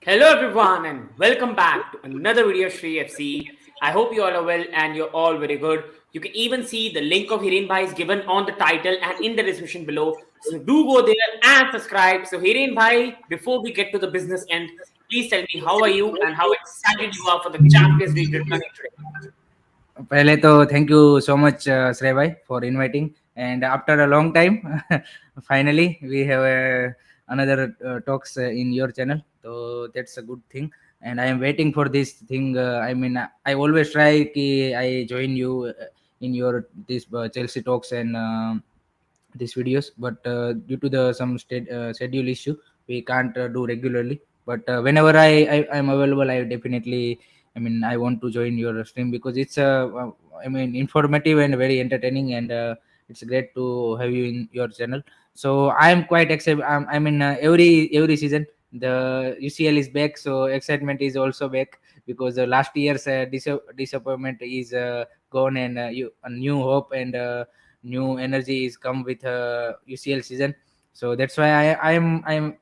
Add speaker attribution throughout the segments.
Speaker 1: Hello everyone and welcome back to another video of Shri FC. I hope you all are well and you're all very good. You can even see the link of Hiren Bhai is given on the title and in the description below. So do go there and subscribe. So Hiren Bhai, before we get to the business end, please tell me how are you and how excited you are for the Champions League returning today.
Speaker 2: पहले तो thank you so much श्रेय भाई for inviting and after a long time finally we have another talks in your channel, so that's a good thing and I am waiting for this thing. I mean, I always try ki I join you in your this Chelsea talks and these videos, but due to the some schedule issue we can't do regularly, but whenever I am available, I definitely, I mean, I want to join your stream because it's I mean, informative and very entertaining, and it's great to have you in your channel. So I am quite excited. I mean, every season the UCL is back, so excitement is also back because last year's disappointment is gone, and a new hope and new energy is come with UCL season. So that's why I'm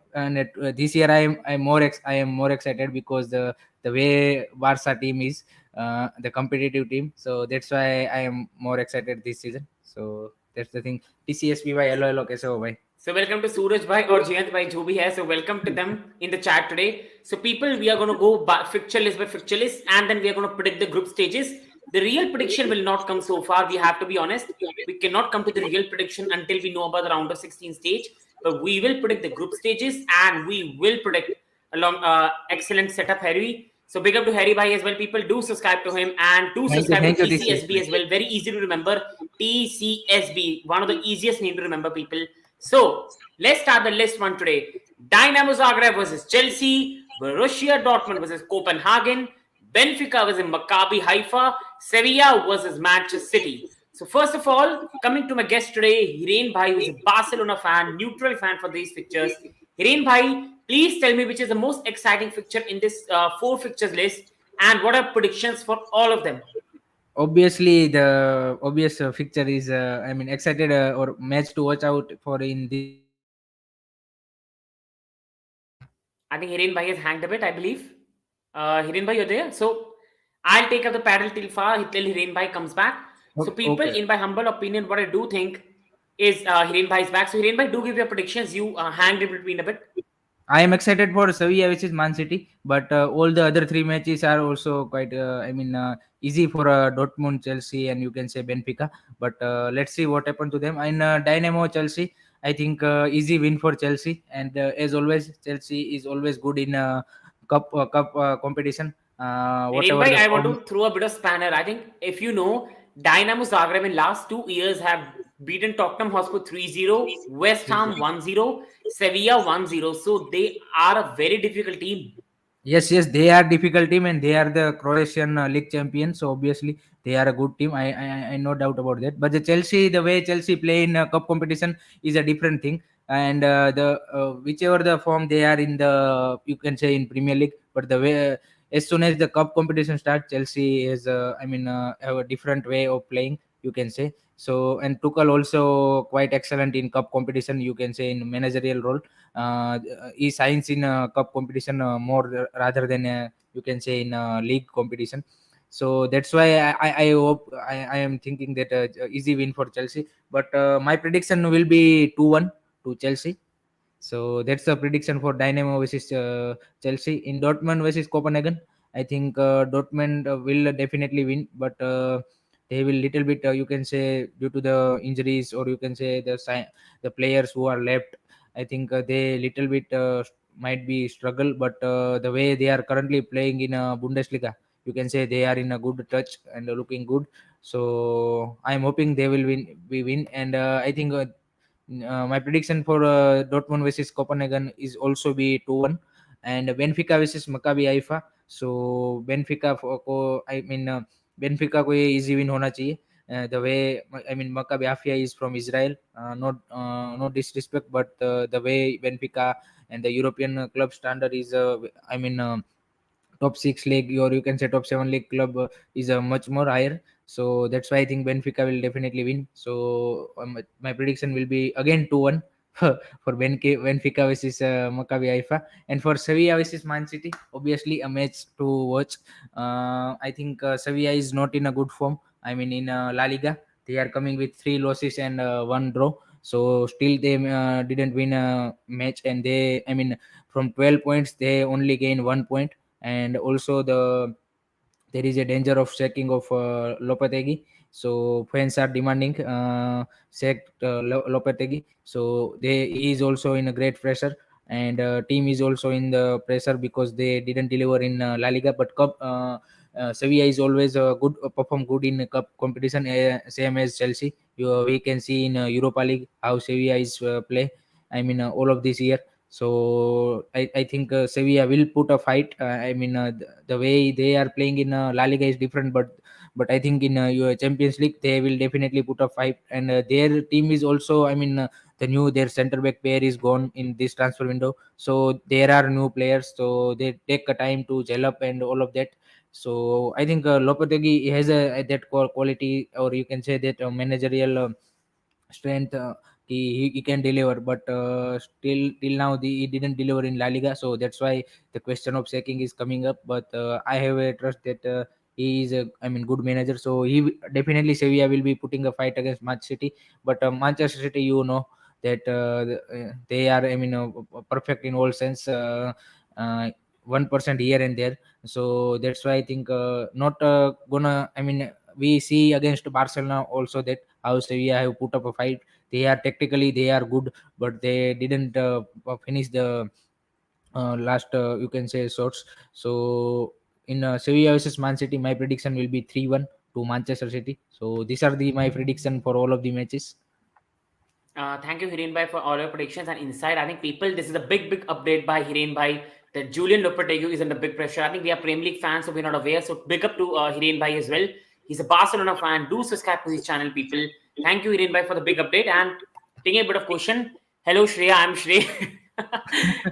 Speaker 2: this year I am more excited because the way Barca team is the competitive team. So that's why I am more excited this season. So that's the thing. TCSB by hello hello कैसे हो भाई?
Speaker 1: So welcome to Suraj Bhai or Jayant Bhai jo bhi hai. So welcome to them in the chat today. So people, we are going to go fixture list by fixture list and then we are going to predict the group stages. The real prediction will not come so far. We have to be honest. We cannot come to the real prediction until we know about the round of 16 stage. But we will predict the group stages and we will predict along excellent setup Harry. So big up to Harry Bhai as well. People do subscribe to him and do subscribe to
Speaker 2: Thank you
Speaker 1: TCSB as well. Very easy to remember. TCSB, one of the easiest name to remember, people. So let's start the list one today. Dinamo Zagreb versus Chelsea, Borussia Dortmund versus Copenhagen, Benfica versus Maccabi Haifa, Sevilla versus Manchester City. So first of all, coming to my guest today, Hiren Bhai, who is a Barcelona fan, neutral fan for these fixtures. Hiren Bhai, please tell me which is the most exciting fixture in this four fixtures list and what are predictions for all of them?
Speaker 2: Obviously the obvious fixture is I mean, excited or match to watch out for in this
Speaker 1: I think Hiren Bhai has hanged a bit, I believe. Hiren Bhai, you're there? So I'll take up the paddle till Hiren Bhai comes back. So people,
Speaker 2: okay.
Speaker 1: in my humble opinion, what I do think is Hiren Bhai is back. So Hiren Bhai, do give your predictions. You hanged in between a bit.
Speaker 2: I am excited for Sevilla versus Man City, but all the other three matches are also quite, I mean, easy for Dortmund, Chelsea, and you can say Benfica. But let's see what happened to them. In Dynamo Chelsea, I think easy win for Chelsea, and as always, Chelsea is always good in cup competition.
Speaker 1: Hiren
Speaker 2: Whatever
Speaker 1: Bhai,
Speaker 2: the
Speaker 1: I want
Speaker 2: form.
Speaker 1: to throw a bit of spanner. I think if you know, Dinamo Zagreb in last 2 years have beaten Tottenham Hotspur 3-0, West Ham 1-0, Sevilla 1-0. So they are a very difficult team.
Speaker 2: Yes, yes, they are difficult team and they are the Croatian league champions. So obviously they are a good team. I no doubt about that. But the Chelsea, the way Chelsea play in cup competition is a different thing. And the whichever the form they are in the, you can say in Premier League, but the way as soon as the cup competition starts, Chelsea is I mean, have a different way of playing, you can say. So and Tuchel also quite excellent in cup competition, you can say, in managerial role. He shines in cup competition more rather than you can say in league competition. So that's why I hope I am thinking that easy win for Chelsea. But my prediction will be 2-1 to Chelsea. So that's the prediction for Dynamo versus Chelsea. In Dortmund versus Copenhagen, I think Dortmund will definitely win, but they will little bit, you can say, due to the injuries, or you can say the players who are left. I think they little bit might be struggle, but the way they are currently playing in Bundesliga, you can say they are in a good touch and looking good. So I'm hoping they will win. We win, and I think. My prediction for Dortmund versus Copenhagen is also be 2-1, and Benfica versus Maccabi Haifa. So Benfica I mean, Benfica को ये easy win होना चाहिए. The way, I mean, Maccabi Haifa is from Israel. Not no disrespect, but the way Benfica and the European club standard is, I mean, top six league, or you can say top seven league club is much more higher. So that's why I think Benfica will definitely win. So my prediction will be again 2-1 for Benfica versus Maccabi Haifa. And for Sevilla versus Man City, obviously a match to watch. I think Sevilla is not in a good form. I mean, in La Liga, they are coming with 3 losses and 1 draw. So still they didn't win a match, and I mean, from 12 points, they only gain 1 point. And also there is a danger of sacking of Lopetegui. So fans are demanding sack Lopetegui. So he is also in a great pressure, and team is also in the pressure because they didn't deliver in La Liga. But Cup, Sevilla is always good, perform good in cup competition, same as Chelsea. We can see in Europa League how Sevilla is play. I mean, all of this year. So I think Sevilla will put a fight. I mean, the way they are playing in La Liga is different, but I think in your Champions League they will definitely put a fight. And their team is also, I mean, their center back pair is gone in this transfer window, so there are new players, so they take a time to gel up and all of that. So I think Lopetegui has that quality, or you can say that managerial strength. He can deliver, but still till now he didn't deliver in La Liga, so that's why the question of sacking is coming up. But I have a trust that he is a, I mean, good manager, so definitely Sevilla will be putting a fight against Manchester City. But Manchester City, you know that they are, I mean, perfect in all sense. 1% here and there, so that's why I think not gonna, I mean, we see against Barcelona also that how Sevilla have put up a fight. They are tactically they are good, but they didn't finish the last, you can say, shots. So in Sevilla versus Man City, my prediction will be 3-1 to Manchester City. So these are the my prediction for all of the matches.
Speaker 1: Thank you, Hiren Bhai, for all your predictions and insight. I think people, this is a big update by Hiren Bhai that Julian Lopetegui is under big pressure. I think we are Premier League fans, so we're not aware. So big up to Hiren Bhai as well. He's a Barcelona fan. Do subscribe to his channel, people. Thank you, Hiren Bhai, for the big update. And taking a bit of question. Hello, Shreya. I'm Shreya.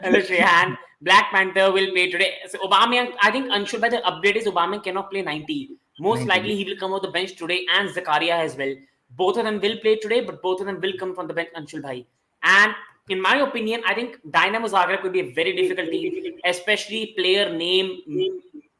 Speaker 1: Hello, Shreya. And Black Panther will play today. So Aubameyang, I think Anshul Bhai, the update is Aubameyang cannot play 90. Most
Speaker 2: 90.
Speaker 1: likely he will come off the bench today, and Zakaria as well. Both of them will play today, but both of them will come from the bench, Anshul Bhai. And in my opinion, I think Dinamo Zagreb could be a very difficult team, especially player name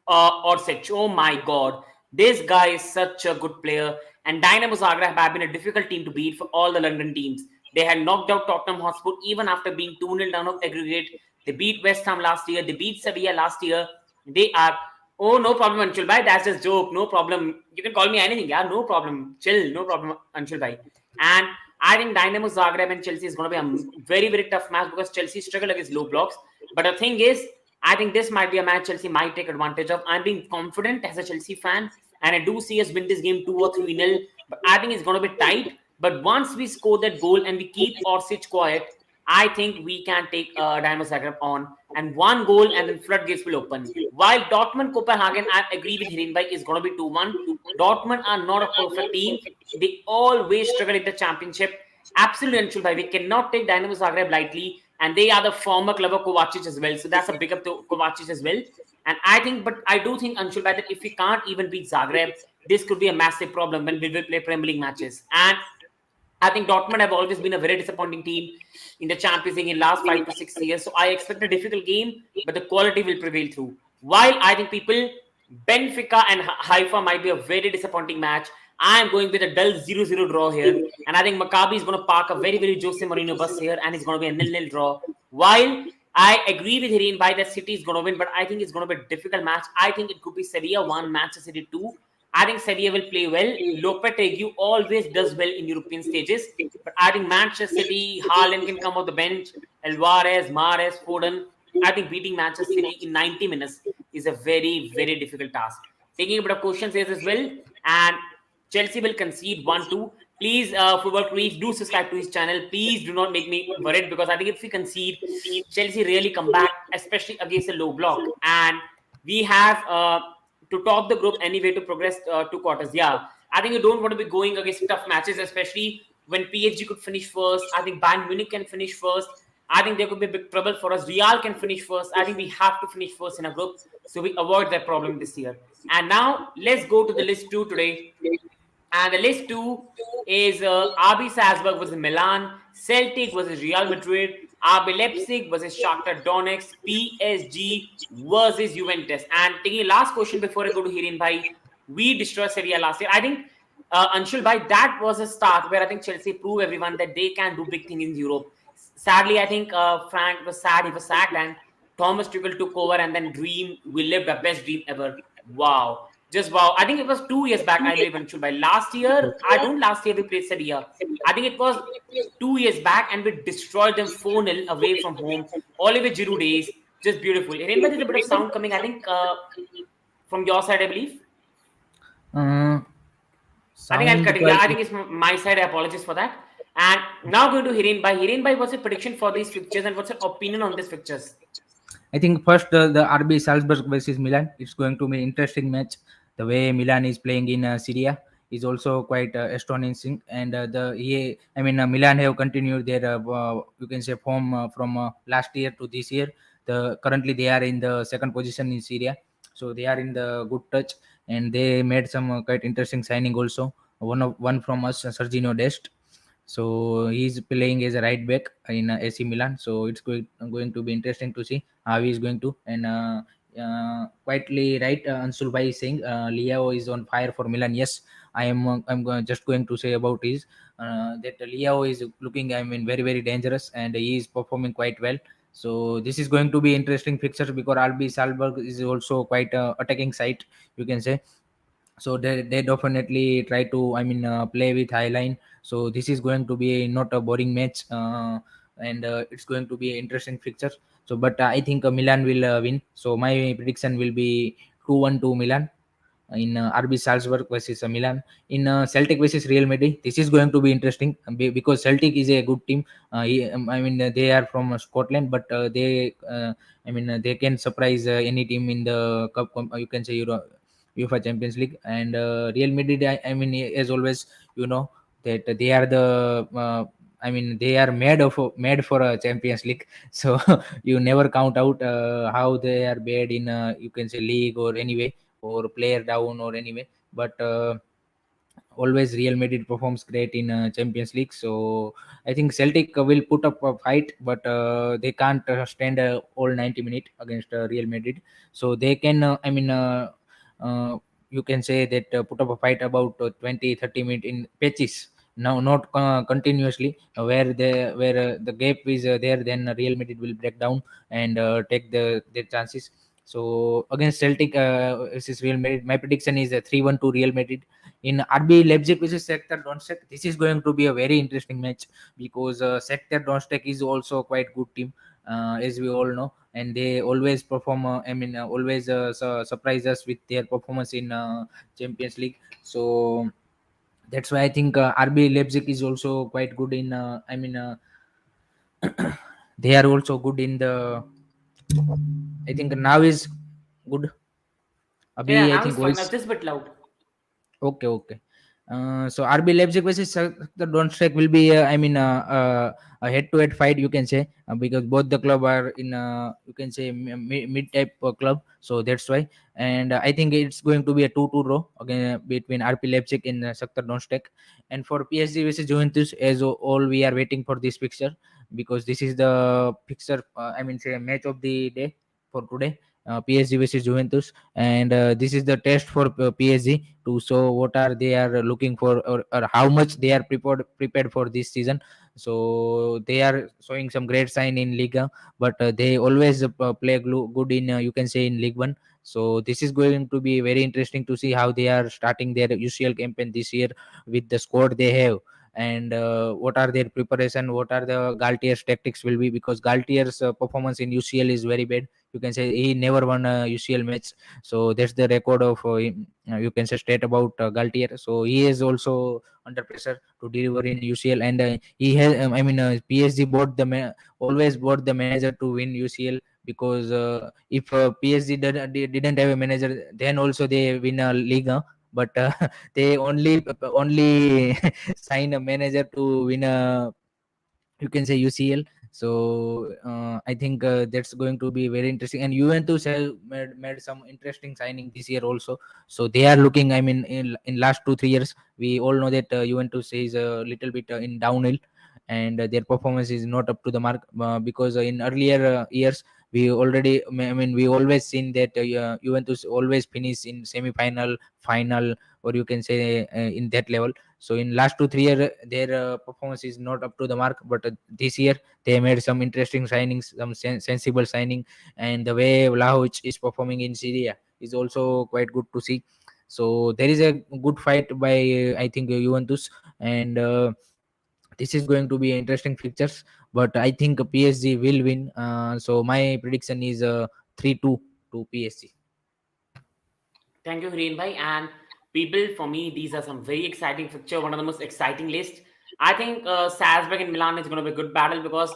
Speaker 1: Orsic. Oh my God. This guy is such a good player. And Dinamo Zagreb have been a difficult team to beat for all the London teams. They had knocked out Tottenham Hotspur even after being 2-0 down of aggregate. They beat West Ham last year. They beat Sevilla last year. They are... Oh, no problem, Anshul Bhai. That's just joke. No problem. You can call me anything. Yeah, no problem. Chill. No problem, Anshul Bhai. And I think Dinamo Zagreb and Chelsea is going to be a very tough match because Chelsea struggle against low blocks. But the thing is, I think this might be a match Chelsea might take advantage of. I'm being confident as a Chelsea fan, and I do see us win this game 2 or 3-0. But I think it's going to be tight. But once we score that goal and we keep Orsic quiet, I think we can take Dinamo Zagreb on, and 1 goal and then floodgates will open. While Dortmund Copenhagen, I agree with Hiren Bhai, is going to be 2-1. Dortmund are not a perfect team. They always struggle in the championship. Absolutely, Anshul Bhai. We cannot take Dinamo Zagreb lightly, and they are the former club of Kovacic as well. So that's a big up to Kovacic as well. And I do think, Anshul Bhai, that if we can't even beat Zagreb, this could be a massive problem when we will play Premier League matches. And I think Dortmund have always been a very disappointing team in the Champions League in last 5 to 6 years. So I expect a difficult game, but the quality will prevail through. While I think people, Benfica and Haifa might be a very disappointing match. I am going with a dull 0-0 draw here. And I think Maccabi is going to park a very Jose Mourinho bus here, and it's going to be a 0-0 draw. While I agree with Hiren Bhai that City is going to win, but I think it's going to be a difficult match. I think it could be Sevilla 1, Manchester City 2. I think Sevilla will play well. Lopetegui always does well in European stages. But I think Manchester City, Haaland can come off the bench. Alvarez, Mahrez, Foden. I think beating Manchester City in 90 minutes is a very difficult task. Taking a bit of questions here as well. And Chelsea will concede 1-2. Please, Football Crease, do subscribe to his channel. Please do not make me worried, because I think if we concede, Chelsea really come back, especially against a low block. And we have... to top the group anyway to progress 2 quarters. Yeah, I think you don't want to be going against tough matches, especially when PSG could finish first. I think Bayern Munich can finish first. I think there could be a big trouble for us. Real can finish first. I think we have to finish first in a group, so we avoid that problem this year. And now let's go to the list 2 today. And the list two is RB Salzburg versus Milan, Celtic versus Real Madrid, RB Leipzig versus Shakhtar Donetsk, PSG versus Juventus. And taking a last question before I go to Hiren Bhai, we destroyed Serie A last year. I think Anshul Bhai, that was a start where I think Chelsea proved everyone that they can do big things in Europe. Sadly, I think Frank was sad; he was sacked, and Thomas Tuchel took over, and then we lived our best dream ever. Wow. Just wow. I think it was 2 years back, I believe, Anshul. By last year, I don't last year we played Serie. I think it was 2 years back and we destroyed them 4-0 away from home. Oliver Giroud days. Just beautiful. Remember there's a bit of sound coming, I think, from your side, I believe.
Speaker 2: Uh,
Speaker 1: I think I'll
Speaker 2: Sound
Speaker 1: cut it. Yeah, I think it's my side. I apologize for that. And now going to Hiren Bhai. Hiren Bhai, what's your prediction for these fixtures and what's your opinion on these fixtures?
Speaker 2: I think first the RB Salzburg versus Milan. It's going to be interesting match. The way Milan is playing in Syria is also quite astonishing, and Milan have continued their you can say form from last year to this year. Currently they are in the second position in Syria, so they are in the good touch, and they made some quite interesting signing also. One from us, Sergio Dest. So he's playing as a right back in AC Milan. So it's going to be interesting to see how he's going to. And quietly right, Ansul Bhai is saying Leo is on fire for Milan. Yes, just going to say about his that Leo is looking, I mean, very very dangerous, and he is performing quite well. So this is going to be interesting fixture because RB Salzburg is also quite attacking side, you can say. So they definitely try to, play with high line. So this is going to be not a boring match, and it's going to be an interesting fixture. So but I think Milan will win. So my prediction will be 2-1 to Milan in RB Salzburg versus Milan. In Celtic versus Real Madrid, this is going to be interesting because Celtic is a good team. They are from Scotland, but they can surprise any team in the cup. You can say UEFA Champions League. And Real Madrid, as always, you know that they are they are made for a Champions League. So you never count out how they are bad in you can say league or anyway, or player down or anyway. But always Real Madrid performs great in Champions League. So I think Celtic will put up a fight, but they can't stand all 90 minutes against Real Madrid. So they can, uh, you can say that put up a fight about 20-30 minutes in patches. Now, not continuously, where the gap is there, then Real Madrid will break down and take their chances. So against Celtic versus Real Madrid, my prediction is 3-1 to Real Madrid. In RB Leipzig versus Shakhtar Donetsk, this is going to be a very interesting match because Shakhtar Donetsk is also quite good team, as we all know, and they always perform. Always surprise us with their performance in Champions League. So that's why I think RB Leipzig is also quite good in. They are also good in the. I think now is good.
Speaker 1: Yeah,
Speaker 2: Abhi, I
Speaker 1: now
Speaker 2: think
Speaker 1: it's fine. Now
Speaker 2: voice.
Speaker 1: just a bit loud.
Speaker 2: Okay, okay. So RB Leipzig versus the Donetsk will be, a head-to-head fight, you can say, because both the club are in, you can say, mid-type club. So that's why, and I think it's going to be a 2-2 draw again between RB Leipzig and Shakhtar Donetsk. And for PSG versus Juventus, as all we are waiting for this fixture because this is the fixture. Say match of the day for today. PSG versus Juventus, and this is the test for PSG to show what are they are looking for, or how much they are prepared for this season. So they are showing some great sign in Liga, but they always play good in you can say in League One. So this is going to be very interesting to see how they are starting their UCL campaign this year with the squad they have, and what are their preparation, what are the Galtier's tactics will be, because Galtier's performance in UCL is very bad. You can say he never won a UCL match. So that's the record of you can say state about Galtier. So he is also under pressure to deliver in UCL, and he has PSG always bought the manager to win UCL, because if PSG didn't have a manager, then also they win a league, but they only sign a manager to win a, you can say, UCL. So I think that's going to be very interesting. And Juventus have made some interesting signing this year also. So they are looking. I mean, in last 2 3 years, we all know that Juventus is a little bit in downhill, and their performance is not up to the mark, because in earlier years we already, I mean, we always seen that Juventus always finish in semi-final, final, or you can say in that level. So in last 2 3 years, their performance is not up to the mark. But this year they made some interesting signings, some sensible signing, and the way Vlahovic is performing in Syria is also quite good to see. So there is a good fight by I think Juventus, and this is going to be interesting fixtures. But I think PSG will win. So my prediction is 3-2 to PSG.
Speaker 1: Thank you, Hiren Bhai. And people, for me, these are some very exciting fixture. One of the most exciting lists. I think Salzburg and Milan is going to be a good battle because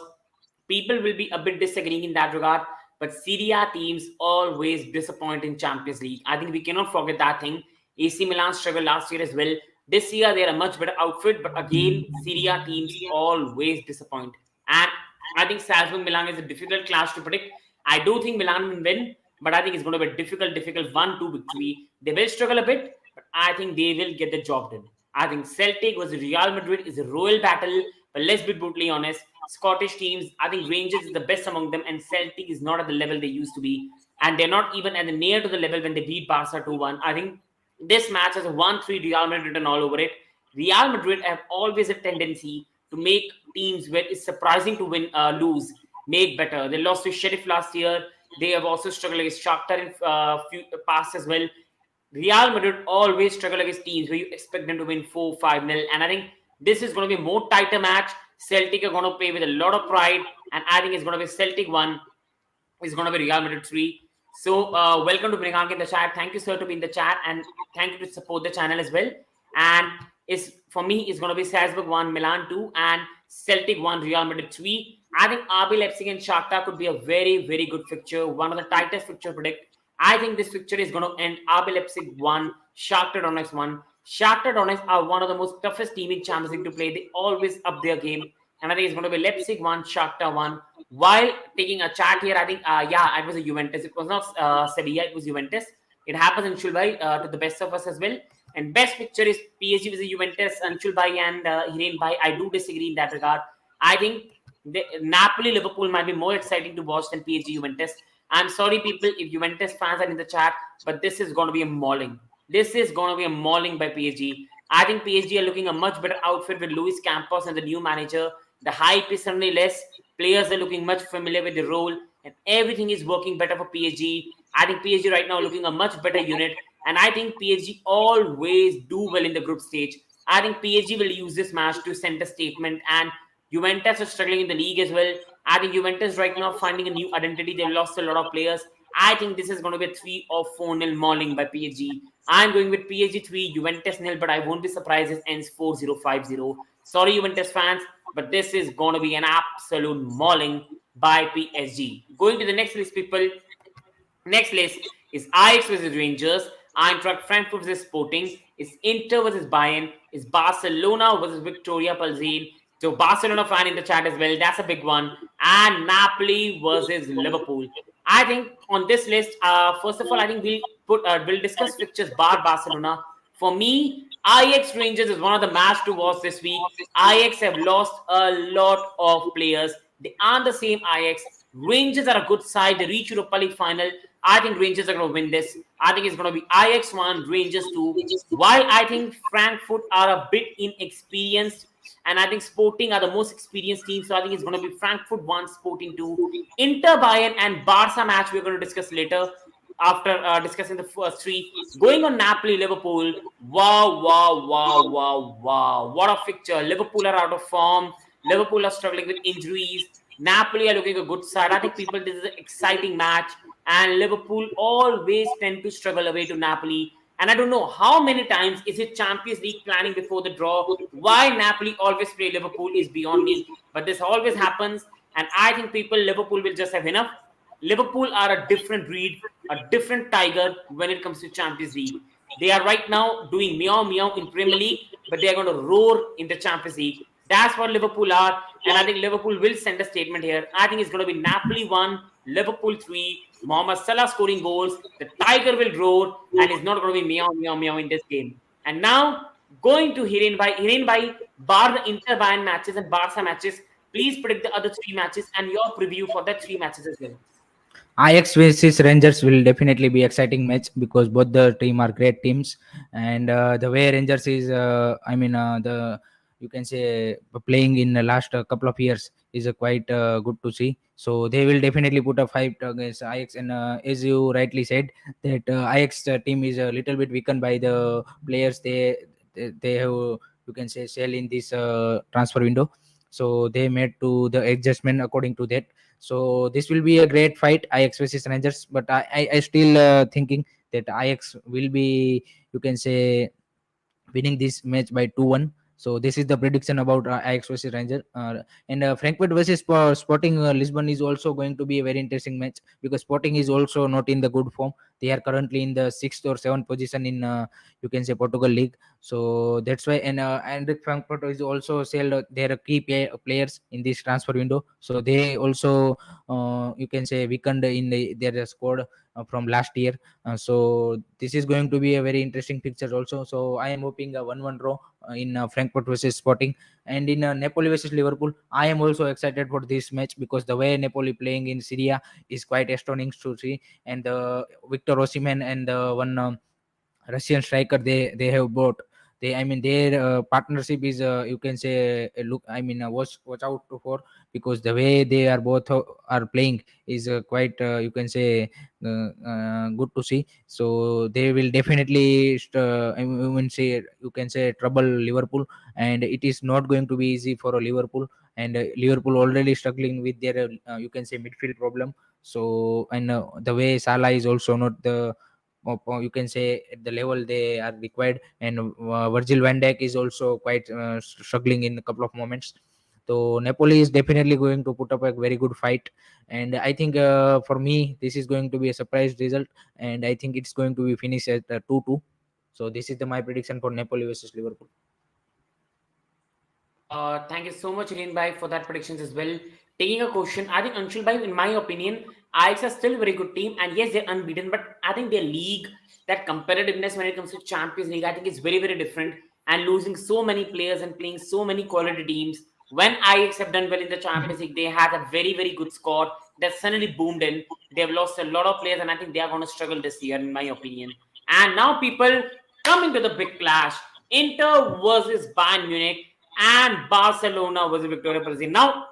Speaker 1: people will be a bit disagreeing in that regard. But Serie A teams always disappoint in Champions League. I think we cannot forget that thing. AC Milan struggled last year as well. This year they are a much better outfit, but again, Serie A teams always disappoint. And I think Salzburg Milan is a difficult clash to predict. I do think Milan will win, but I think it's going to be a difficult 1-2 victory. They will struggle a bit, but I think they will get the job done. I think Celtic versus Real Madrid is a royal battle, but let's be brutally honest. Scottish teams, I think Rangers is the best among them, and Celtic is not at the level they used to be, and they're not even at the near to the level when they beat Barca 2-1. I think this match has a 1-3 Real Madrid written all over it. Real Madrid have always a tendency to make teams where it's surprising to win, lose, make better. They lost to Sheriff last year. They have also struggled against Shakhtar in few past as well. Real Madrid always struggle against teams where you expect them to win 4-5-0. And I think this is going to be a more tighter match. Celtic are going to play with a lot of pride. And I think it's going to be Celtic 1. It's going to be Real Madrid 3. So welcome to Mrigank in the chat. Thank you, sir, to be in the chat. And thank you to support the channel as well. And for me, it's going to be Salzburg 1, Milan 2, and Celtic 1, Real Madrid 3. I think RB Leipzig and Shakhtar could be a very, very good fixture. One of the tightest fixture predict. I think this fixture is going to end RB Leipzig 1, Shakhtar Donetsk 1. Shakhtar Donetsk are one of the most toughest team in Champions League to play. They always up their game. And I think it's going to be Leipzig 1, Shakhtar 1. While taking a chat here, I think, it was a Juventus. It was not Sevilla, it was Juventus. It happens in Shulbai to the best of us as well. And best picture is PSG versus Juventus, Anshul Bhai and Hiren Bhai. I do disagree in that regard. I think Napoli Liverpool might be more exciting to watch than PSG Juventus. I'm sorry, people, if Juventus fans are in the chat, but this is going to be a mauling. This is going to be a mauling by PSG. I think PSG are looking a much better outfit with Luis Campos and the new manager. The hype is certainly less. Players are looking much familiar with the role, and everything is working better for PSG. I think PSG right now looking a much better unit, and I think PSG always do well in the group stage. I think PSG will use this match to send a statement, and Juventus are struggling in the league as well. I think Juventus right now finding a new identity. They've lost a lot of players. I think this is going to be a 3 or 4-0 mauling by PSG. I'm going with PSG 3, Juventus 0, but I won't be surprised if it ends 4-0, 5-0. Sorry, Juventus fans, but this is going to be an absolute mauling by PSG. Going to the next list, people. Next list is Ajax versus Rangers, Eintracht Frankfurt versus Sporting, it's Inter versus Bayern, it's Barcelona versus Victoria Plzen. So Barcelona fan in the chat as well, that's a big one. And Napoli versus Liverpool. I think on this list, first of all, I think we'll discuss fixtures bar Barcelona. For me, Ajax Rangers is one of the match to watch this week. Ajax have lost a lot of players. They aren't the same Ajax. Rangers are a good side. They reach Europa League final. I think Rangers are going to win this. I think it's going to be Ajax 1, Rangers 2. While I think Frankfurt are a bit inexperienced, and I think Sporting are the most experienced team. So I think it's going to be Frankfurt 1, Sporting 2. Inter, Bayern, and Barca match we're going to discuss later after discussing the first 3. Going on Napoli, Liverpool. Wow. What a fixture. Liverpool are out of form. Liverpool are struggling with injuries. Napoli are looking a good side. I think people, this is an exciting match. And Liverpool always tend to struggle away to Napoli. And I don't know how many times is it Champions League planning before the draw. Why Napoli always play Liverpool is beyond me. But this always happens. And I think people, Liverpool will just have enough. Liverpool are a different breed, a different tiger when it comes to Champions League. They are right now doing meow meow in Premier League, but they are going to roar in the Champions League. That's what Liverpool are. And I think Liverpool will send a statement here. I think it's going to be Napoli 1, Liverpool 3, Mohamed Salah scoring goals. The Tiger will roar, and it's not going to be meow, meow, meow in this game. And now, going to Hiren Bhai. Hiren Bhai, bar the Inter Bayern matches and Barca matches, please predict the other three matches and your preview for that three matches as well.
Speaker 2: Ajax versus Rangers will definitely be exciting match because both the team are great teams, and the way Rangers is, the you can say playing in the last couple of years is quite good to see. So they will definitely put a fight against Ajax, and as you rightly said, that Ajax team is a little bit weakened by the players they have, you can say, sell in this transfer window. So they made to the adjustment according to that. So this will be a great fight, Ajax versus Rangers. But I still thinking that Ajax will be, you can say, winning this match by 2-1. So this is the prediction about Ajax versus Ranger. And Frankfurt versus Sporting Lisbon is also going to be a very interesting match because Sporting is also not in the good form. They are currently in the sixth or seventh position in, you can say, Portugal League. So that's why, and Frankfurt is also sell their key players in this transfer window. So they also, you can say, weakened in their squad from last year. So this is going to be a very interesting picture also. So I am hoping a 1-1 draw in Frankfurt versus Sporting, and in Napoli versus Liverpool. I am also excited for this match because the way Napoli playing in Syria is quite astonishing to see, and Victor Osimhen and the one Russian striker they have bought. Their partnership is, you can say, look. Watch out for, because the way they are both are playing is quite, you can say, good to see. So they will definitely say, you can say, trouble Liverpool, and it is not going to be easy for a Liverpool. And Liverpool already struggling with their, you can say, midfield problem. So, and the way Salah is also not the, you can say, at the level they are required, and Virgil van Dijk is also quite struggling in a couple of moments. So Napoli is definitely going to put up a very good fight, and I think for me this is going to be a surprise result, and I think it's going to be finished at 2-2. So this is my prediction for Napoli versus Liverpool.
Speaker 1: Thank you so much, Hiren Bhai, for that predictions as well. Taking a question, I think Anshul Bhai, in my opinion, Ajax are still a very good team, and yes, they're unbeaten, but I think their league, that competitiveness when it comes to Champions League, I think is very, very different. And losing so many players and playing so many quality teams, when Ajax have done well in the Champions League, they had a very, very good squad that suddenly boomed in. They've lost a lot of players, and I think they are going to struggle this year, in my opinion. And now, people, coming to the big clash, Inter versus Bayern Munich and Barcelona versus Victoria Pilsen. Now,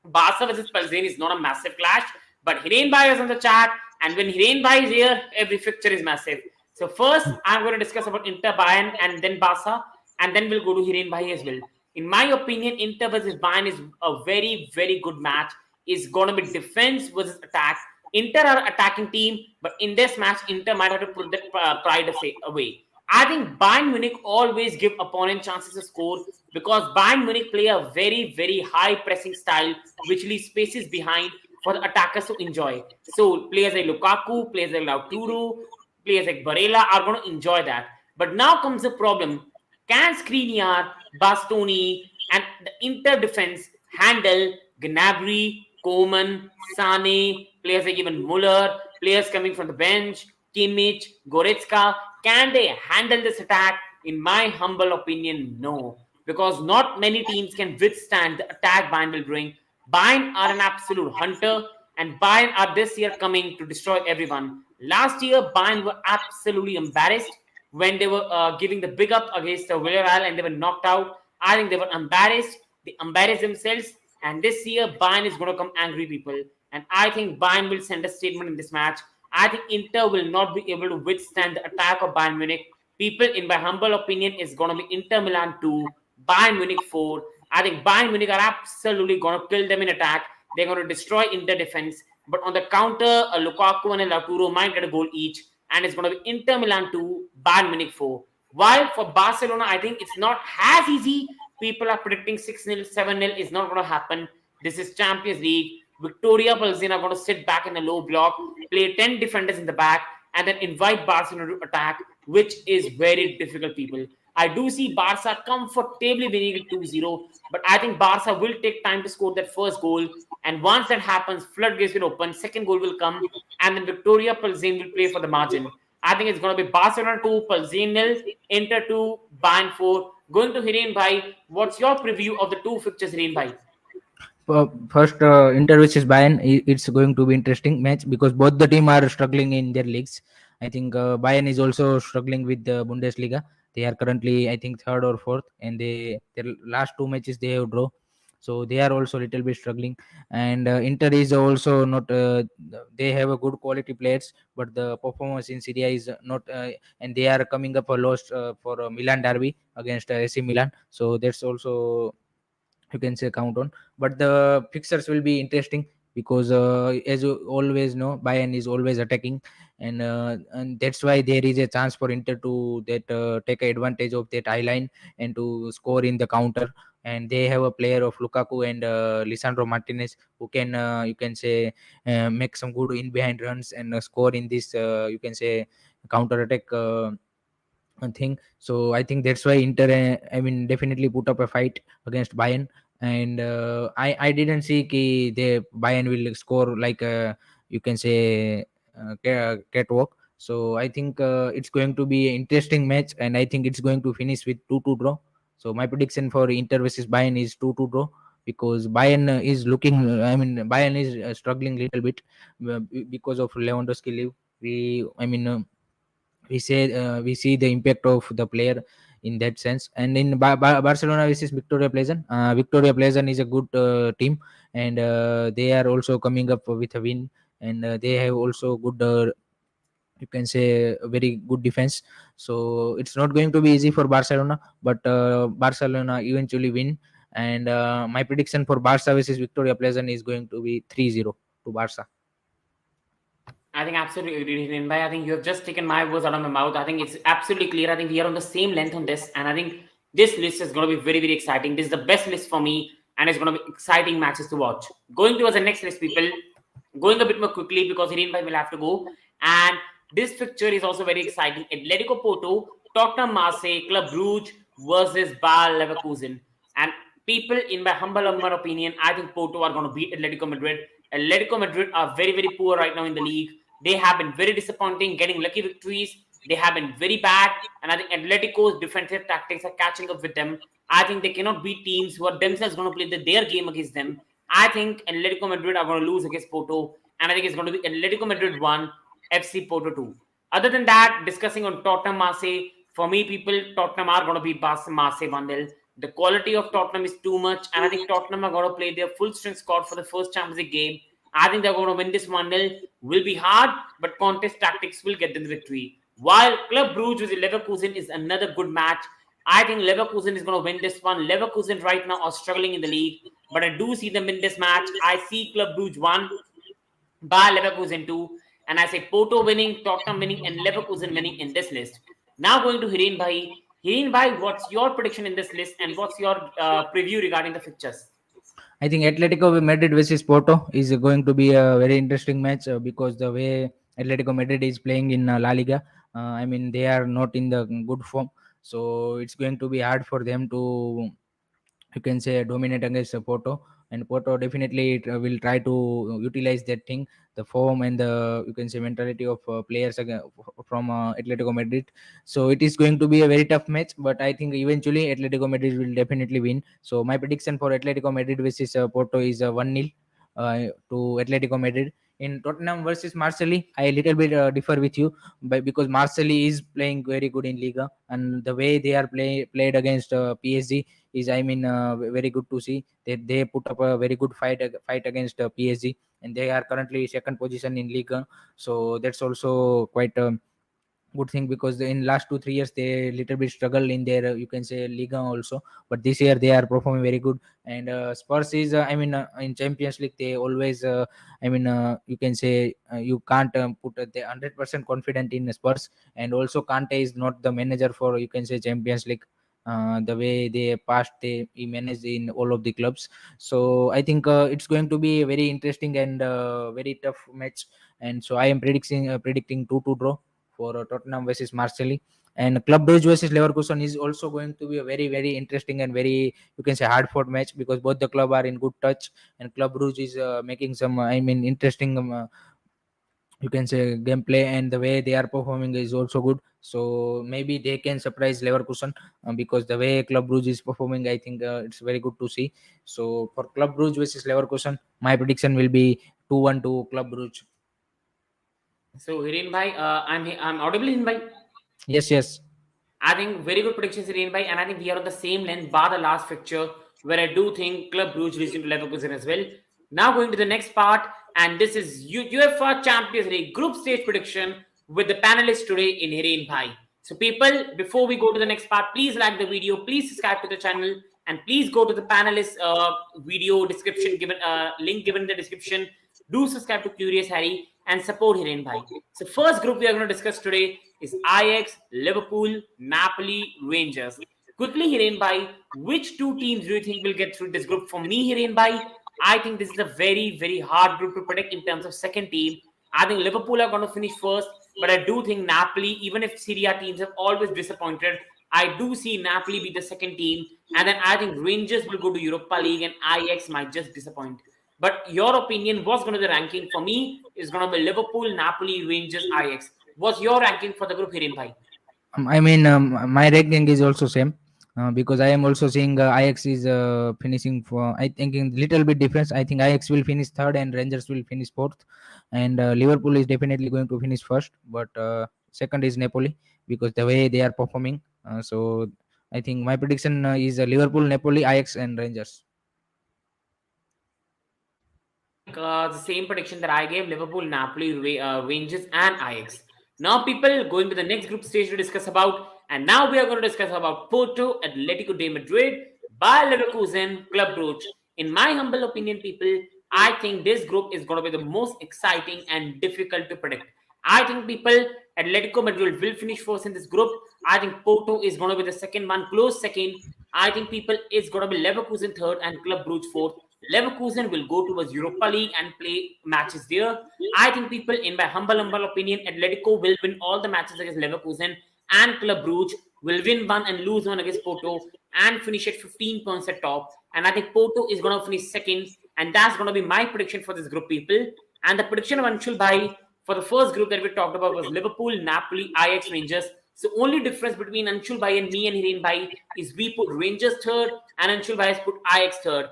Speaker 1: Barca versus Pilsen is not a massive clash, but Hiren Bhai is on the chat, and when Hiren Bhai is here, every fixture is massive. So first, I'm going to discuss about Inter Bayern and then Barca, and then we'll go to Hiren Bhai as well. In my opinion, Inter versus Bayern is a very, very good match. It's going to be defense versus attack. Inter are attacking team, but in this match, Inter might have to put that pride away. I think Bayern Munich always give opponent chances to score because Bayern Munich play a very, very high pressing style, which leaves spaces behind for the attackers to enjoy. So players like Lukaku, players like Lautaro, players like Barella are going to enjoy that. But now comes the problem. Can Skriniar, Bastoni, and the Inter defense handle Gnabry, Coman, Sane, players like even Muller, players coming from the bench, Kimmich, Goretzka? Can they handle this attack? In my humble opinion, no. Because not many teams can withstand the attack Bayern will bring. Bayern are an absolute hunter, and Bayern are this year coming to destroy everyone. Last year, Bayern were absolutely embarrassed when they were giving the big up against the Villarreal and they were knocked out. I think they were embarrassed. They embarrassed themselves. And this year, Bayern is going to come angry, people. And I think Bayern will send a statement in this match. I think Inter will not be able to withstand the attack of Bayern Munich. People, in my humble opinion, is going to be Inter Milan 2, Bayern Munich 4. I think Bayern Munich are absolutely going to kill them in attack. They're going to destroy Inter defense. But on the counter, a Lukaku and a Lautaro might get a goal each. And it's going to be Inter Milan 2, Bayern Munich 4. While for Barcelona, I think it's not as easy. People are predicting 6-0, 7-0 is not going to happen. This is Champions League. Victoria Pilsen are going to sit back in a low block, play 10 defenders in the back, and then invite Barcelona to attack, which is very difficult, people. I do see Barca comfortably winning it 2-0, but I think Barca will take time to score that first goal. And once that happens, floodgates will open, second goal will come, and then Victoria Pilsen will play for the margin. I think it's going to be Barcelona 2, Pilsen nil, Inter 2, Bayern 4. Going to Hiren Bhai, what's your preview of the two fixtures, Hiren Bhai?
Speaker 2: First, Inter versus Bayern, it's going to be interesting match because both the team are struggling in their leagues. I think Bayern is also struggling with the Bundesliga. They are currently, I think, third or fourth, and their last two matches they have draw, so they are also a little bit struggling. And Inter is also not. They have a good quality players, but the performance in Syria is not. And they are coming up a loss for Milan derby against AC Milan, so that's also, you can say, count on. But the fixtures will be interesting because as you always know, Bayern is always attacking, and that's why there is a chance for Inter to that take advantage of that high line and to score in the counter. And they have a player of Lukaku and Lisandro Martinez who can, you can say, make some good in behind runs and score in this, you can say, counter attack thing. So I think that's why Inter, I mean, definitely put up a fight against Bayern. And I didn't see the Bayern will score like you can say catwalk. So I think it's going to be an interesting match, and I think it's going to finish with 2-2 draw. So my prediction for Inter versus Bayern is 2-2 draw, because Bayern is looking. I mean, Bayern is struggling a little bit because of Lewandowski leave. I mean. We see the impact of the player in that sense. And in Barcelona versus Victoria Pleasant, Victoria Pleasant is a good team, and they are also coming up with a win. And they have also good, you can say, a very good defense. So it's not going to be easy for Barcelona, but Barcelona eventually win. And my prediction for Barca versus Victoria Pleasant is going to be 3-0 to Barca.
Speaker 1: I think absolutely agreed, Hiren Bhai. I think you have just taken my words out of my mouth. I think it's absolutely clear. I think we are on the same length on this, and I think this list is going to be very, very exciting. This is the best list for me, and it's going to be exciting matches to watch. Going towards the next list, people. Going a bit more quickly because Hiren Bhai will have to go, and this fixture is also very exciting. Atletico Porto, Tottenham Marseille, Club Brugge versus Bayer Leverkusen. And people, in my humble opinion, I think Porto are going to beat Atletico Madrid. Atletico Madrid are very, very poor right now in the league. They have been very disappointing, getting lucky victories. They have been very bad, and I think Atletico's defensive tactics are catching up with them. I think they cannot beat teams who are themselves going to play their game against them. I think Atletico Madrid are going to lose against Porto, and I think it's going to be Atletico Madrid 1, FC Porto 2. Other than that, discussing on Tottenham Marseille, for me, people, Tottenham are going to beat Marseille 1-0. The quality of Tottenham is too much, and I think Tottenham are going to play their full strength squad for the first Champions League game. I think they're going to win this 1-0. Will be hard, but contest tactics will get them the victory. While Club Brugge with Leverkusen is another good match, I think Leverkusen is going to win this one. Leverkusen right now are struggling in the league, but I do see them win this match. I see Club Brugge 1, Bayer Leverkusen 2, and I say Porto winning, Tottenham winning, and Leverkusen winning in this list. Now going to Hiren Bhai. Hiren Bhai, what's your prediction in this list, and what's your preview regarding the fixtures?
Speaker 2: I think Atletico Madrid versus Porto is going to be a very interesting match because the way Atletico Madrid is playing in La Liga, I mean, they are not in the good form. So it's going to be hard for them to, you can say, dominate against Porto. And Porto definitely will try to utilize that thing, the form and the, you can say, mentality of players from Atletico Madrid. So it is going to be a very tough match, but I think eventually Atletico Madrid will definitely win. So my prediction for Atletico Madrid versus Porto is 1-0 to Atletico Madrid. In Tottenham versus Marseille, I a little bit differ with you, but because Marseille is playing very good in Liga, and the way they are played against PSG is, I mean, very good to see. They put up a very good fight against PSG, and they are currently second position in Liga. So that's also quite good thing, because in last 2-3 years they little bit struggle in their, you can say, Liga also. But this year they are performing very good. And Spurs is, I mean, in Champions League they always, I mean, you can say, you can't put the 100% confident in Spurs. And also Kante is not the manager for, you can say, Champions League. The way they passed, he managed in all of the clubs. So I think it's going to be a very interesting and very tough match. And so I am predicting 2-2 draw for Tottenham versus Marseille. And Club Brugge versus Leverkusen is also going to be a very very interesting and very, you can say, hard fought match, because both the club are in good touch, and Club Brugge is making some, I mean, interesting, you can say, gameplay, and the way they are performing is also good. So maybe they can surprise Leverkusen, because the way Club Brugge is performing, I think it's very good to see. So for Club Brugge versus Leverkusen, my prediction will be 2-1 to Club Brugge.
Speaker 1: So Hiren Bhai, I'm audible, Hiren Bhai.
Speaker 2: Yes, yes.
Speaker 1: I think very good predictions, Hiren Bhai, and I think we are on the same length bar the last fixture, where I do think Club Brugge reaching to Leverkusen as well. Now going to the next part, and this is UEFA Champions League group stage prediction with the panelists today in Hiren Bhai. So people, before we go to the next part, please like the video, please subscribe to the channel, and please go to the panelists video description given link given in the description. Do subscribe to Curious Harry and support Hiren Bhai. So first group we are going to discuss today is Ajax, Liverpool, Napoli, Rangers. Quickly, Hiren Bhai, which two teams do you think will get through this group? For me, Hiren Bhai, I think this is a very, very hard group to predict in terms of second team. I think Liverpool are going to finish first, but I do think Napoli, even if Serie A teams have always disappointed, I do see Napoli be the second team. And then I think Rangers will go to Europa League and Ajax might just disappoint. But your opinion, what's going to be the ranking? For me, is going to be Liverpool, Napoli, Rangers, Ajax. What's your ranking for the group, Hiren Bhai?
Speaker 2: I mean, my ranking is also same, because I am also seeing Ajax is finishing for, I thinking little bit difference. I think Ajax will finish third and Rangers will finish fourth, and Liverpool is definitely going to finish first, but second is Napoli, because the way they are performing. So I think my prediction is Liverpool, Napoli, Ajax, and Rangers.
Speaker 1: The same prediction that I gave: Liverpool, Napoli, Rangers, and Ajax. Now, people, going to the next group stage to discuss about, and now we are going to discuss about Porto, Atletico de Madrid, Bayer Leverkusen, Club Brugge. In my humble opinion, people, I think this group is going to be the most exciting and difficult to predict. I think people, Atletico Madrid will finish first in this group. I think Porto is going to be the second one, close second. I think people, it's going to be Leverkusen third and Club Brugge fourth. Leverkusen will go towards Europa League and play matches there. I think people, in my humble opinion, Atletico will win all the matches against Leverkusen, and Club Brugge will win one and lose one against Porto and finish at 15 points at top. And I think Porto is going to finish second, and that's going to be my prediction for this group, people. And the prediction of Anshul Bhai for the first group that we talked about was Liverpool, Napoli, Ajax, Rangers. So only difference between Anshul Bhai and me and Hiren Bhai is we put Rangers third and Anshul Bhai has put Ajax third.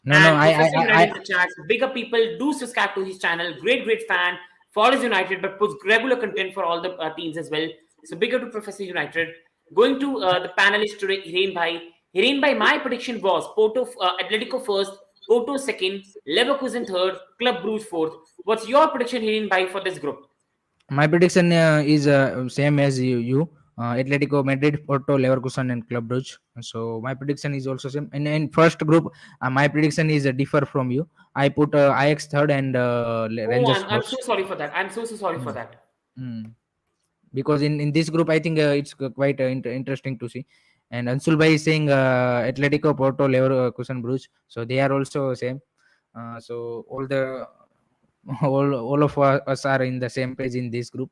Speaker 2: No,
Speaker 1: And
Speaker 2: no,
Speaker 1: Professor United in the chat. Bigger people, do subscribe to his channel. Great fan. Follows United, but puts regular content for all the teams as well. So bigger to Professor United. Going to the panelists today, Hiren Bhai. Hiren Bhai, my prediction was Porto, Atletico first, Porto second, Leverkusen third, Club Brugge fourth. What's your prediction, Hiren Bhai, for this group?
Speaker 2: my prediction is same as you. Atletico Madrid, Porto, Leverkusen, and Club Brugge. So my prediction is also same. And in first group, my prediction is differ from you. I put Ajax third and
Speaker 1: Oh,
Speaker 2: Rangers
Speaker 1: I'm so
Speaker 2: first.
Speaker 1: sorry for that. I'm so sorry for
Speaker 2: Mm.
Speaker 1: that.
Speaker 2: Mm. Because in this group, I think it's quite interesting to see. And Ansul Bhai is saying Atletico, Porto, Leverkusen, Brugge. So they are also same. So all the all of us are in the same page in this group.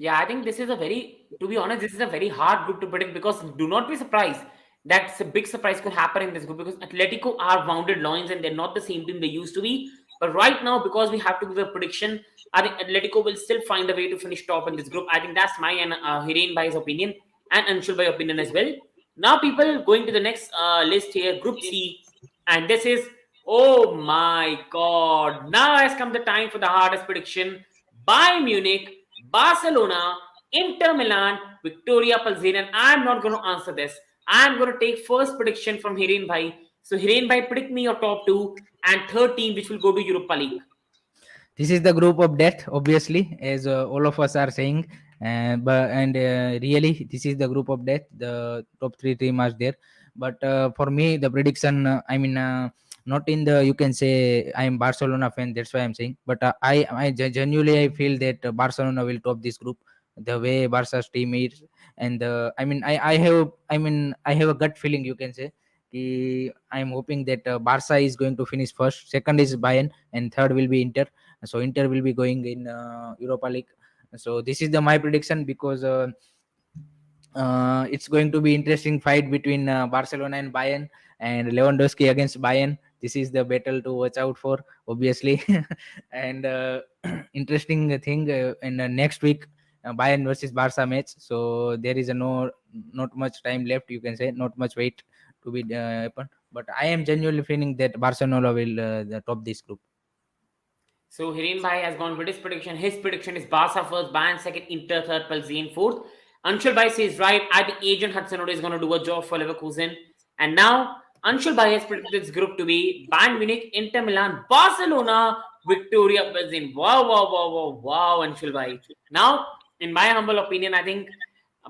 Speaker 1: Yeah, I think this is a very, to be honest, this is a very hard group to predict, because do not be surprised that a big surprise could happen in this group, because Atletico are wounded loins and they're not the same team they used to be. But right now, because we have to give a prediction, I think Atletico will still find a way to finish top in this group. I think that's my and Hiren Bhai's opinion and Anshul Bhai's opinion as well. Now, people, going to the next list here, Group C, and this is, oh my God, now has come the time for the hardest prediction. Bayern Munich, Barcelona, Inter Milan, Victoria Plzen, and I'm not going to answer this. I'm going to take first prediction from Hiren Bhai. So Hiren Bhai, predict me your top two and third team which will go to Europa League.
Speaker 2: This is the group of death, obviously, as all of us are saying. But and really, this is the group of death. The top three team are there. But for me, the prediction, I mean, not in the, you can say, I am Barcelona fan. That's why I'm saying. But genuinely I feel that Barcelona will top this group. The way Barca's team is, and I mean, I have a gut feeling, you can say. I'm hoping that Barca is going to finish first. Second is Bayern, and third will be Inter. So Inter will be going in Europa League. So this is the my prediction, because It's going to be interesting fight between Barcelona and Bayern, and Lewandowski against Bayern. This is the battle to watch out for, obviously. And interesting thing in next week, Bayern versus Barca match. So there is a not much time left. You can say not much wait to be happen. But I am genuinely feeling that Barcelona will top this group.
Speaker 1: So Hiren Bhai has gone with his prediction. His prediction is Barca first, Bayern second, Inter third, Pelzine fourth. Anshul Bhai says right. I think Agent Hudson Odoi is going to do a job for Leverkusen. And now Anshul Bhai has predicted this group to be Bayern Munich, Inter Milan, Barcelona, Victoria Pelzine. Wow, Anshul Bhai. Now, in my humble opinion, I think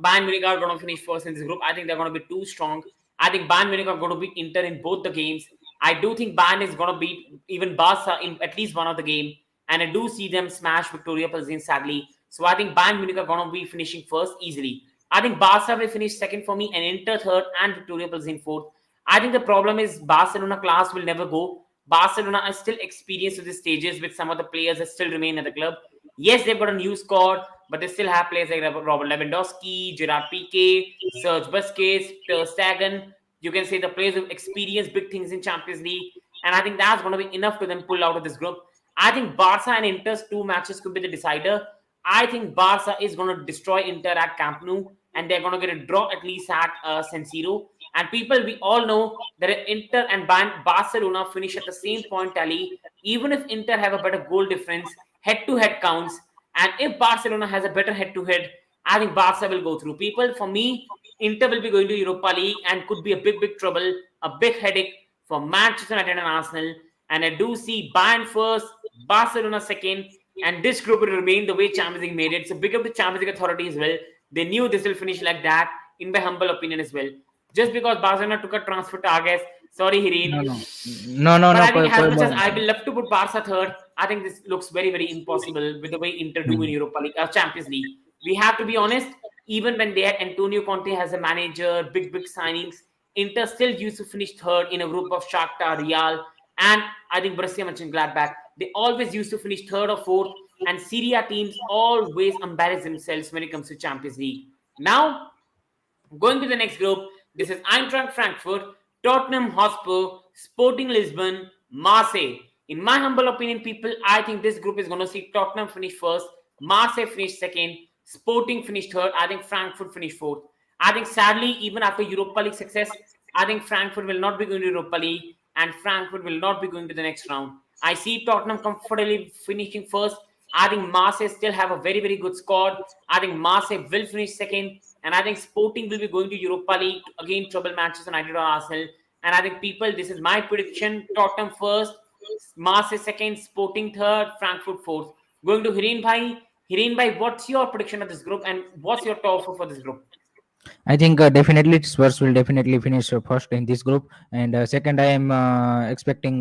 Speaker 1: Bayern Munich are going to finish first in this group. I think they're going to be too strong. I think Bayern Munich are going to beat Inter in both the games. I do think Bayern is going to beat even Barca in at least one of the game, and I do see them smash Victoria Plzen sadly. So I think Bayern Munich are going to be finishing first easily. I think Barca will finish second for me, and Inter third, and Victoria Plzen fourth. I think the problem is Barcelona class will never go. Barcelona is still experienced with the stages with some of the players that still remain at the club. Yes, they've got a new squad, but they still have players like Robert Lewandowski, Gerard Piqué, Serge Busquets, Ter Stegen. You can say the players who experience big things in Champions League, and I think that's going to be enough to them pull out of this group. I think Barca and Inter's two matches could be the decider. I think Barca is going to destroy Inter at Camp Nou, and they're going to get a draw at least at San Siro. And people, we all know that if Inter and Barcelona finish at the same point tally, even if Inter have a better goal difference, head-to-head counts. And if Barcelona has a better head-to-head, I think Barca will go through. People, for me, Inter will be going to Europa League and could be a big trouble, a big headache for Manchester United and Arsenal. And I do see Bayern first, Barcelona second, and this group will remain the way Champions League made it. So big up the Champions League authority as well. They knew this will finish like that, in my humble opinion as well. Just because Barcelona took a transfer target, sorry, Hiren. But I think as much as I will love to put Barca third, I think this looks very impossible with the way Inter do in Europa League, Champions League. We have to be honest. Even when they had Antonio Conte as a manager, big signings, Inter still used to finish third in a group of Shakhtar, Real, and I think Borussia Mönchengladbach. They always used to finish third or fourth, and Serie A teams always embarrass themselves when it comes to Champions League. Now, going to the next group, this is Eintracht Frankfurt, Tottenham Hotspur, Sporting Lisbon, Marseille. In my humble opinion, people, I think this group is going to see Tottenham finish first, Marseille finish second, Sporting finished third. I think Frankfurt finished fourth. I think sadly, even after Europa League success, I think Frankfurt will not be going to Europa League and Frankfurt will not be going to the next round. I see Tottenham comfortably finishing first. I think Marseille still have a very good squad. I think Marseille will finish second. And I think Sporting will be going to Europa League to again trouble Manchester United or Arsenal. And I think people, this is my prediction. Tottenham first, Marseille second, Sporting third, Frankfurt fourth. Going to Hiren Bhai. Hiren Bhai, what's your prediction of this group and what's your top four for this group?
Speaker 2: I think definitely Spurs will definitely finish first in this group, and second I am expecting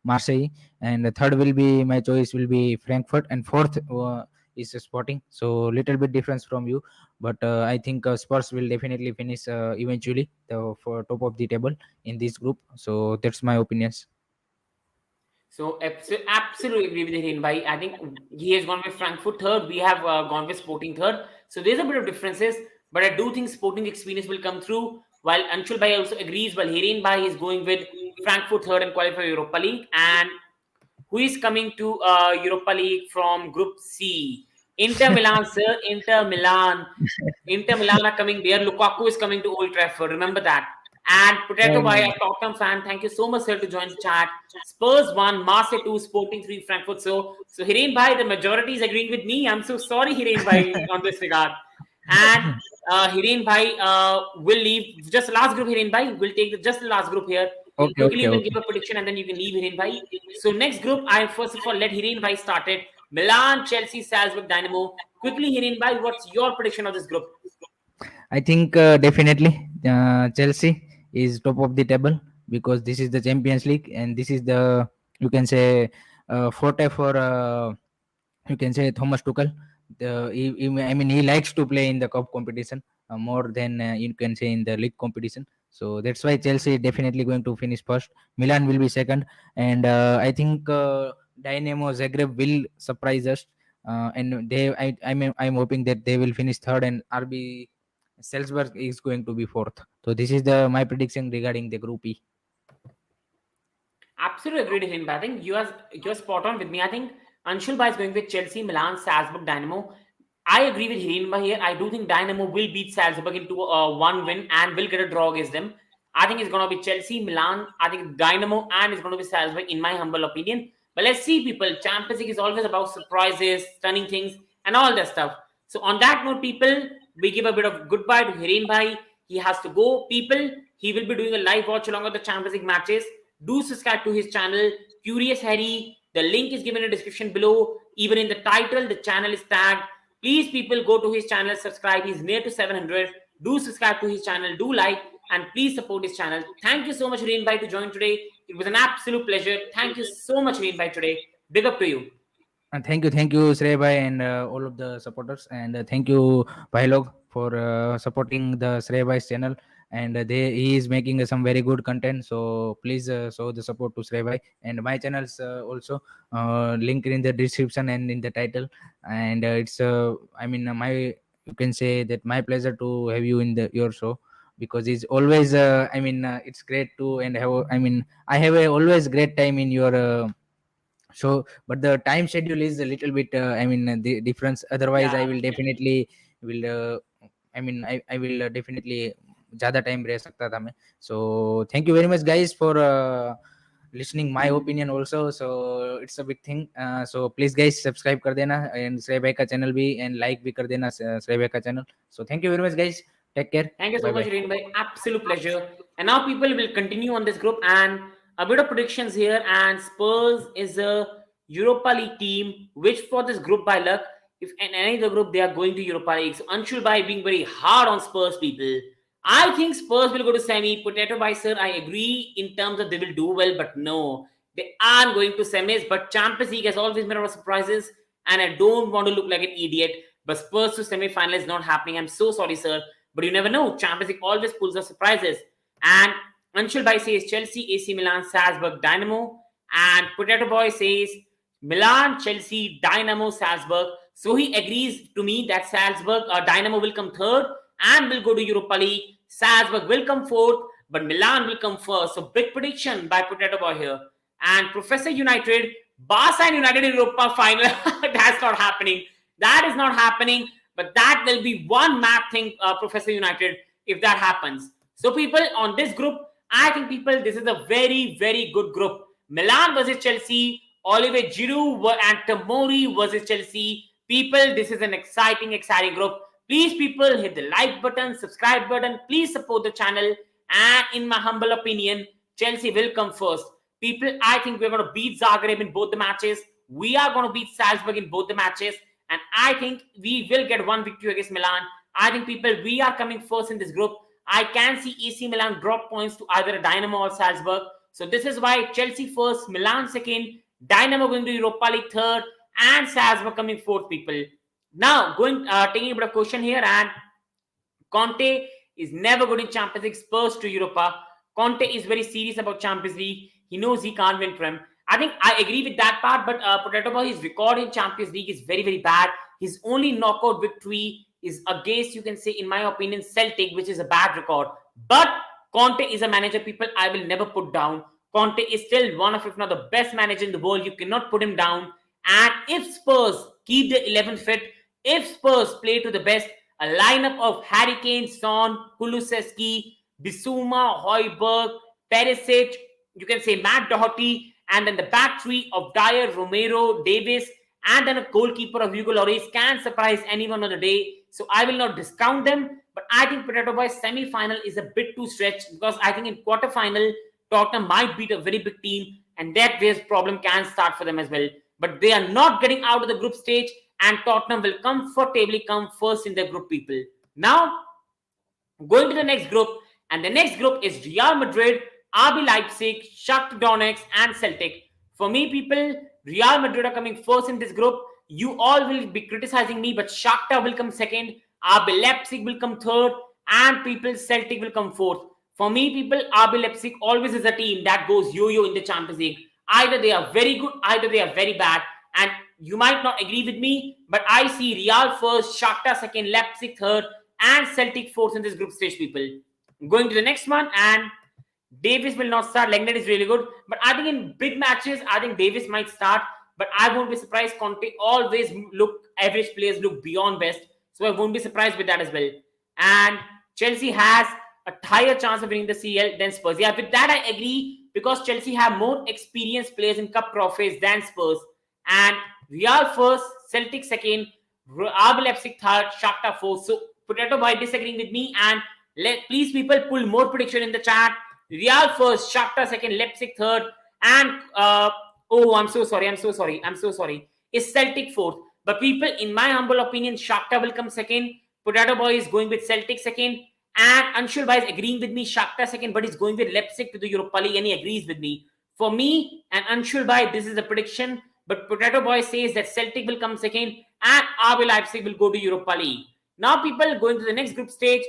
Speaker 2: Marseille, and the third will be my choice will be Frankfurt, and fourth is Sporting. So little bit difference from you, but I think Spurs will definitely finish eventually for top of the table in this group. So that's my opinions.
Speaker 1: So absolutely agree with Hiren Bhai. I think he has gone with Frankfurt third. We have gone with Sporting third. So there's a bit of differences, but I do think Sporting experience will come through. While Anshul Bhai also agrees, while Hiren Bhai is going with Frankfurt third and qualify for Europa League. And who is coming to Europa League from Group C? Inter Milan, sir. Inter Milan. Inter Milan are coming there. Lukaku is coming to Old Trafford. Remember that. And Potato Bhai, a Tottenham fan, thank you so much, sir, to join the chat. Spurs 1, Marseille 2, Sporting 3, Frankfurt. So Hiren Bhai, the majority is agreeing with me. I'm so sorry, Hiren Bhai, on this regard. And Hiren Bhai will leave. Just the last group, Hiren Bhai. We'll take just the last group here. Quickly, you can give a prediction and then you can leave, Hiren Bhai. So next group, I first of all let Hiren Bhai start it. Milan, Chelsea, Salzburg, Dynamo. Quickly, Hiren Bhai, what's your prediction of this group?
Speaker 2: I think definitely Chelsea is top of the table because this is the Champions League and this is the, you can say, forte for you can say Thomas Tuchel. I mean, he likes to play in the cup competition more than you can say in the league competition. So that's why Chelsea is definitely going to finish first. Milan will be second, and I think Dinamo Zagreb will surprise us. And I'm hoping that they will finish third, and RB Salzburg is going to be fourth. So this is the my prediction regarding the Group E.
Speaker 1: Absolutely agreed with him. I think you're spot on with me. I think Anshul Bhai is going with Chelsea, Milan, Salzburg, Dynamo. I agree with Hiren Bhai here. I do think Dynamo will beat Salzburg into one win and will get a draw against them. I think it's going to be Chelsea, Milan. I think Dynamo and it's going to be Salzburg, in my humble opinion. But let's see, people. Champions League is always about surprises, stunning things, and all that stuff. So on that note, people, we give a bit of goodbye to Hiren Bhai. He has to go. People, he will be doing a live watch along with the Champions League matches. Do subscribe to his channel, Curious Harry. The link is given in the description below. Even in the title, the channel is tagged. Please, people, go to his channel, subscribe. He's near to 700. Do subscribe to his channel, do like, and please support his channel. Thank you so much, Hiren Bhai, to join today. It was an absolute pleasure. Thank you so much, Hiren Bhai, today. Big up to you.
Speaker 2: And thank you, Shrey Bhai and all of the supporters, and thank you, Bhailog, for supporting the Shrey Bhai's channel. And he is making some very good content. So please show the support to Shrey Bhai and my channels also. Link in the description and in the title. And it's my, you can say that my pleasure to have you in your show, because it's always it's great to and have I have a always great time in your. So but the time schedule is a little bit the difference. Otherwise I will definitely will I will definitely ज़्यादा time रह सकता था मैं. So thank you very much guys for listening my opinion also. So it's a big thing. So please guys subscribe कर देना and श्रेय भाई का channel भी and like भी कर देना श्रेय भाई का channel. So thank you very much guys. Take care.
Speaker 1: Thank you so much, Hiren Bhai. Absolute pleasure. And now people will continue on this group and a bit of predictions here. And Spurs is a Europa League team, which for this group by luck, if in any other group they are going to Europa League. So Anshul Bhai being very hard on Spurs people. I think Spurs will go to semi. Potato Bhai sir, I agree in terms of they will do well, but no, they aren't going to semis. But Champions League has always been a lot of surprises, and I don't want to look like an idiot. But Spurs to semi-final is not happening. I'm so sorry, sir. But you never know. Champions League always pulls the surprises. And Anshul Bhai says Chelsea, AC Milan, Salzburg, Dynamo. And Potato Boy says Milan, Chelsea, Dynamo, Salzburg. So he agrees to me that Salzburg or Dynamo will come third and will go to Europa League. Salzburg will come fourth, but Milan will come first. So big prediction by Potato Boy here. And Professor United, Barca and United in Europa final. That's not happening. That is not happening. But that will be one mad thing, Professor United, if that happens. So people, on this group, I think people, this is a very, very good group. Milan versus Chelsea, Olivier Giroud and Tomori versus Chelsea. People, this is an exciting group. Please, people, hit the like button, subscribe button. Please support the channel. And in my humble opinion, Chelsea will come first. People, I think we're going to beat Zagreb in both the matches. We are going to beat Salzburg in both the matches. And I think we will get one victory against Milan. I think, people, we are coming first in this group. I can see AC Milan drop points to either Dynamo or Salzburg. So this is why Chelsea first, Milan second, Dynamo going to Europa League third, and Salzburg coming fourth, people. Now, taking a bit of question here, and Conte is never good in Champions League. Spurs to Europa. Conte is very serious about Champions League. He knows he can't win Prem. I think I agree with that part, but Potato Boy, his record in Champions League is very, very bad. His only knockout victory is against, you can say, in my opinion, Celtic, which is a bad record. But Conte is a manager, people, I will never put down. Conte is still one of, if not the best manager in the world. You cannot put him down. And if Spurs keep the 11 fit, if Spurs play to the best, a lineup of Harry Kane, Son, Kulusevski, Bissouma, Højbjerg, Perisic, you can say Matt Doherty, and then the back three of Dyer, Romero, Davis, and then a goalkeeper of Hugo Lloris can surprise anyone on the day. So I will not discount them. But I think Potato Boys semi-final is a bit too stretched, because I think in quarter-final, Tottenham might beat a very big team, and that way problem can start for them as well. But they are not getting out of the group stage, and Tottenham will comfortably come first in the group, people. Now, going to the next group, and the next group is Real Madrid, RB Leipzig, Shakhtar Donetsk, and Celtic. For me, people, Real Madrid are coming first in this group. You all will be criticizing me, but Shakhtar will come second, RB Leipzig will come third, and people, Celtic will come fourth. For me, people, RB Leipzig always is a team that goes yo-yo in the Champions League. Either they are very good, either they are very bad. And you might not agree with me, but I see Real first, Shakhtar second, Leipzig third, and Celtic 4th in this group stage, people. Going to the next one, and Davis will not start. Lenglet is really good. But I think in big matches, I think Davis might start. But I won't be surprised. Conte always average players look beyond best. So I won't be surprised with that as well. And Chelsea has a higher chance of winning the CL than Spurs. Yeah, with that I agree, because Chelsea have more experienced players in cup trophies than Spurs. And Real first, Celtic second, RB Leipzig third, Shakhtar fourth. So Potato Boy disagreeing with me, and please people pull more prediction in the chat. Real first, Shakhtar second, Leipzig third, and oh, I'm so sorry. Is Celtic fourth. But people, in my humble opinion, Shakhtar will come second. Potato Boy is going with Celtic second, and Anshul Bhai is agreeing with me, Shakhtar second, but he's going with Leipzig to the Europa League, and he agrees with me. For me and Anshul Bhai, this is a prediction, but Potato Boy says that Celtic will come second, and RB Leipzig will go to Europa League. Now, people, going to the next group stage,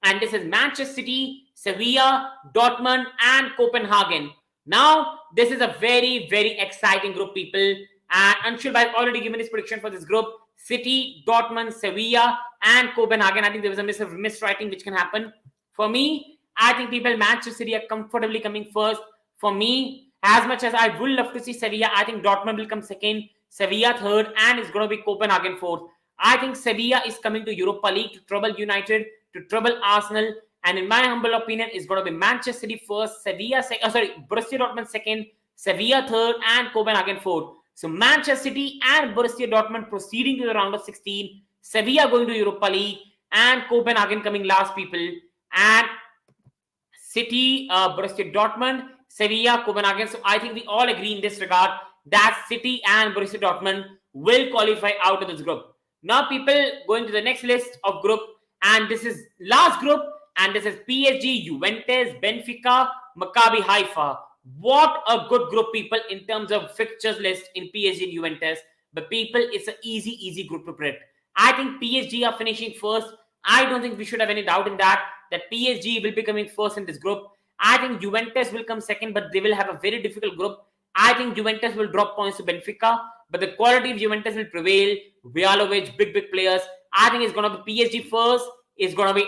Speaker 1: and this is Manchester City, Sevilla, Dortmund, and Copenhagen. Now, this is a very, very exciting group, people. And Anshul Bhai has already given his prediction for this group. City, Dortmund, Sevilla, and Copenhagen. I think there was a miswriting which can happen. For me, I think people, Manchester City are comfortably coming first. For me, as much as I would love to see Sevilla, I think Dortmund will come second, Sevilla third, and it's going to be Copenhagen fourth. I think Sevilla is coming to Europa League to trouble United, to trouble Arsenal. And in my humble opinion, it's going to be Manchester City first, Borussia Dortmund second, Sevilla third, and Copenhagen fourth. So Manchester City and Borussia Dortmund proceeding to the round of 16, Sevilla going to Europa League, and Copenhagen coming last, people. And City, Borussia Dortmund, Sevilla, Copenhagen. So I think we all agree in this regard that City and Borussia Dortmund will qualify out of this group. Now, people, going to the next list of group, and this is last group, and this is PSG, Juventus, Benfica, Maccabi Haifa. What a good group, people, in terms of fixtures list in PSG and Juventus. But people, it's an easy group to predict. I think PSG are finishing first. I don't think we should have any doubt in that PSG will be coming first in this group. I think Juventus will come second, but they will have a very difficult group. I think Juventus will drop points to Benfica, but the quality of Juventus will prevail. Vjalovic, big players. I think it's going to be PSG first. It's going to be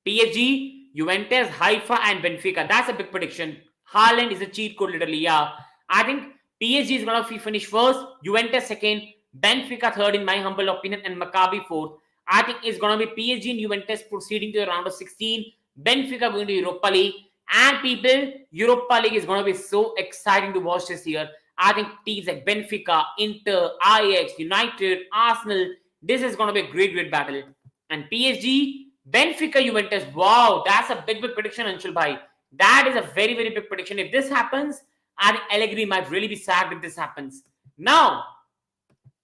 Speaker 1: PSG, Juventus, Haifa, and Benfica. That's a big prediction. Haaland is a cheat code, literally. Yeah, I think PSG is going to finish first, Juventus second, Benfica third, in my humble opinion, and Maccabi fourth. I think it's going to be PSG and Juventus proceeding to the round of 16. Benfica going to Europa League. And people, Europa League is going to be so exciting to watch this year. I think teams like Benfica, Inter, Ajax, United, Arsenal, this is going to be a great battle. And PSG, Benfica, Juventus, wow, that's a big prediction, Anshul Bhai. That is a very big prediction. If this happens, I think Allegri might really be sad if this happens. Now,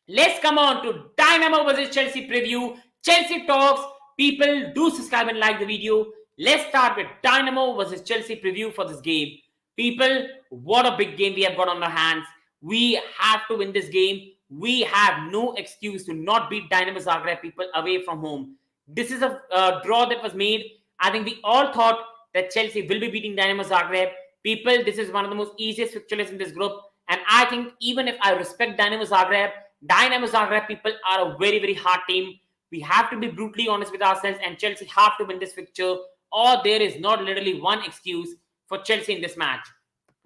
Speaker 1: let's come on to Dynamo versus Chelsea preview. Chelsea talks. People, do subscribe and like the video. Let's start with Dynamo versus Chelsea preview for this game. People, what a big game we have got on our hands. We have to win this game. We have no excuse to not beat Dinamo Zagreb, people, away from home. This is a draw that was made. I think we all thought that Chelsea will be beating Dinamo Zagreb. People, this is one of the most easiest fixtures in this group. And I think even if I respect Dinamo Zagreb people are a very hard team. We have to be brutally honest with ourselves, and Chelsea have to win this fixture, or there is not literally one excuse for Chelsea in this match.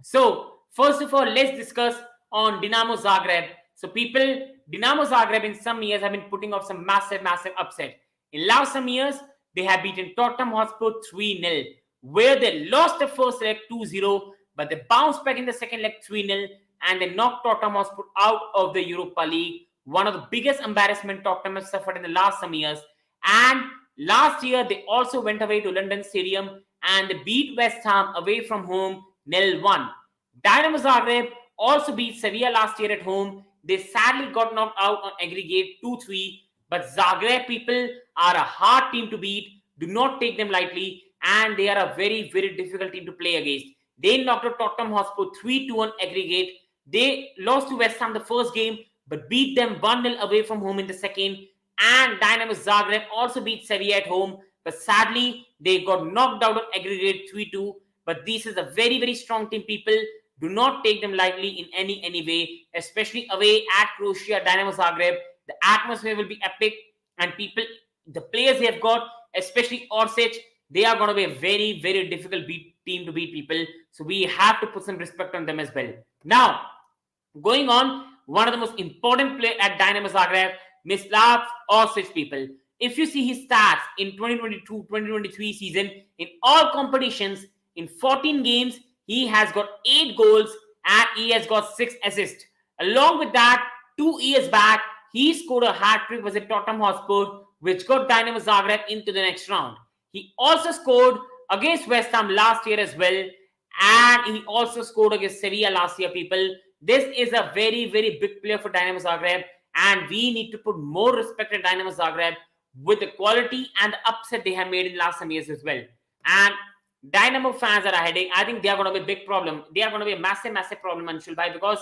Speaker 1: So, first of all, let's discuss on Dinamo Zagreb. So, people, Dinamo Zagreb in some years have been putting off some massive upset. In last some years, they have beaten Tottenham Hotspur 3-0, where they lost the first leg 2-0, but they bounced back in the second leg 3-0, and they knocked Tottenham Hotspur out of the Europa League. One of the biggest embarrassment Tottenham has suffered in the last some years. And last year, they also went away to London Stadium and they beat West Ham away from home 0-1. Dinamo Zagreb also beat Sevilla last year at home. They sadly got knocked out on aggregate 2-3. But Zagreb people are a hard team to beat. Do not take them lightly. And they are a very difficult team to play against. They knocked out Tottenham Hotspur 3-2 on aggregate. They lost to West Ham the first game, but beat them 1-0 away from home in the second. And Dinamo Zagreb also beat Sevilla at home, but sadly, they got knocked out on aggregate 3-2. But this is a very strong team, people. Do not take them lightly in any way, especially away at Croatia, Dinamo Zagreb. The atmosphere will be epic. and people, the players they have got, especially Orsic, they are going to be a very, very difficult team to beat, people. So we have to put some respect on them as well. Now, going on, one of the most important player at Dinamo Zagreb, Mislav Orsic, people. If you see his stats in 2022-2023 season, in all competitions, in 14 games, he has got 8 goals and he has got 6 assists. Along with that, 2 years back, he scored a hat-trick with Tottenham Hotspur, which got Dinamo Zagreb into the next round. He also scored against West Ham last year as well, and he also scored against Sevilla last year, people. This is a very, very big player for Dinamo Zagreb, and we need to put more respect in Dinamo Zagreb with the quality and the upset they have made in the last some years as well. And Dynamo fans that are heading, I think they are going to be a big problem. They are going to be a massive, massive problem, Anshul Bhai, because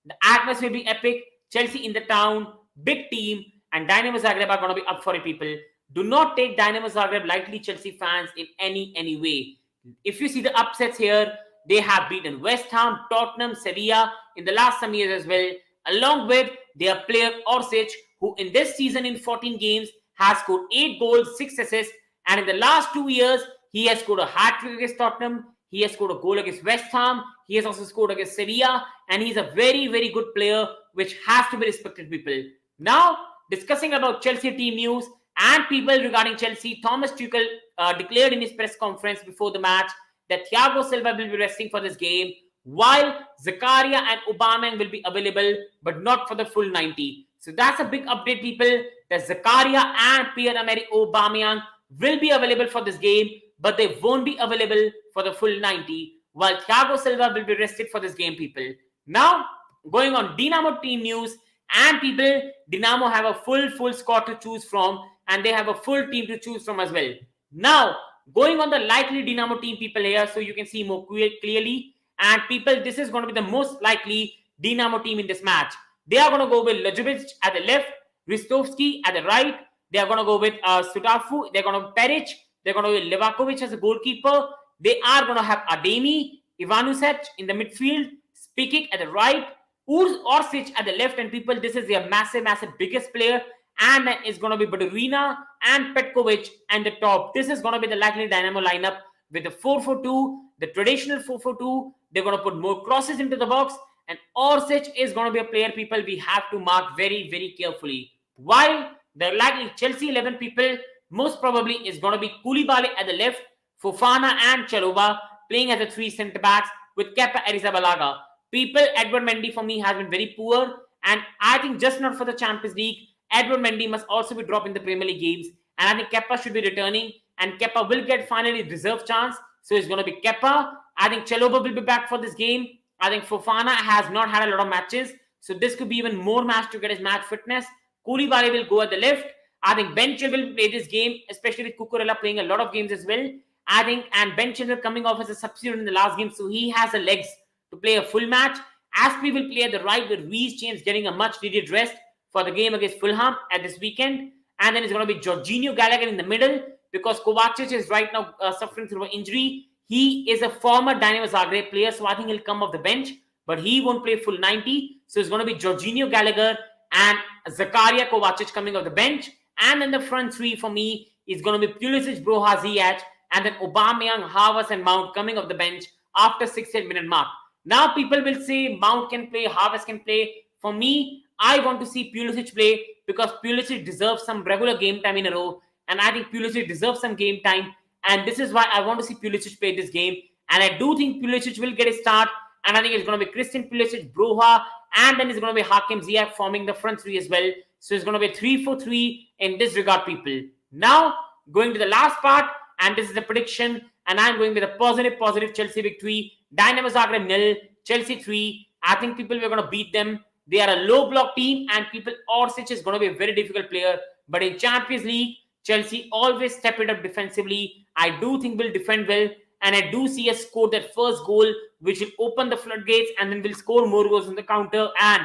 Speaker 1: the atmosphere will be epic. Chelsea in the town, big team, and Dynamo Zagreb are going to be up for it, people. Do not take Dynamo Zagreb lightly, Chelsea fans, in any way. If you see the upsets here, they have beaten West Ham, Tottenham, Sevilla in the last some years as well, along with their player Orsic, who in this season in 14 games has scored 8 goals, 6 assists, and in the last 2 years, he has scored a hat-trick against Tottenham, he has scored a goal against West Ham, he has also scored against Sevilla, and he's a very, very good player, which has to be respected, people. Now, discussing about Chelsea team news and people regarding Chelsea, Thomas Tuchel declared in his press conference before the match that Thiago Silva will be resting for this game, while Zakaria and Aubameyang will be available, but not for the full 90. So that's a big update, people, that Zakaria and Pierre-Emerick Aubameyang will be available for this game, but they won't be available for the full 90, while Thiago Silva will be rested for this game, people. Now, going on Dinamo team news, and people, Dinamo have a full squad to choose from, and they have a full team to choose from as well. Now, going on the likely Dinamo team, people, here, so you can see more clearly. And people, this is going to be the most likely Dinamo team in this match. They are going to go with Lajovic at the left, Ristovski at the right. They are going to go with Sutafu. They're going to Peric. They're going to go with Livakovic as a goalkeeper. They are going to have Ademi, Ivanusec in the midfield, Spikic at the right, Orsic at the left. And people, this is their massive biggest player. And then it's going to be Badurina and Petkovic and the top. This is going to be the likely Dynamo lineup with the 4-4-2, the traditional 4-4-2. They're going to put more crosses into the box. And Orsic is going to be a player, people, we have to mark very, very carefully. While the likely Chelsea 11, people, most probably is going to be Koulibaly at the left, Fofana and Chalobah playing as the 3 centre-backs with Kepa Arrizabalaga. People, Edward Mendy for me has been very poor. And I think just not for the Champions League, Edward Mendy must also be dropped in the Premier League games. And I think Kepa should be returning. And Kepa will get finally deserved chance. So it's going to be Kepa. I think Chalobah will be back for this game. I think Fofana has not had a lot of matches. So this could be even more match to get his match fitness. Koulibaly will go at the left. I think Ben Chilwell will play this game, especially with Cucurella playing a lot of games as well. I think, and Ben Chilwell coming off as a substitute in the last game. So he has the legs to play a full match. Aspi will play at the right with Reece James getting a much needed rest for the game against Fulham at this weekend. And then it's going to be Jorginho Gallagher in the middle because Kovacic is right now suffering through an injury. He is a former Dinamo Zagreb player, so I think he'll come off the bench, but he won't play full 90. So it's going to be Jorginho Gallagher and Zakaria Kovacic coming off the bench. And then the front three for me is going to be Pulisic, Broja, Ziyech, and then Aubameyang, Havertz, and Mount coming off the bench after 6-8 minute mark. Now people will say Mount can play, Havertz can play. For me, I want to see Pulisic play because Pulisic deserves some regular game time in a row. And I think Pulisic deserves some game time. And this is why I want to see Pulisic play this game. And I do think Pulisic will get a start. And I think it's going to be Christian Pulisic, Broja, and then it's going to be Hakim Ziyech forming the front three as well. So it's going to be 3-4-3 in this regard, people. Now, going to the last part, and this is the prediction. And I'm going with a positive Chelsea victory. Dinamo Zagreb 0, Chelsea 3. I think people we're going to beat them. They are a low block team, and people, Orsic is going to be a very difficult player. But in Champions League, Chelsea always step it up defensively. I do think we'll defend well, and I do see us score that first goal, which will open the floodgates, and then we'll score more goals on the counter, and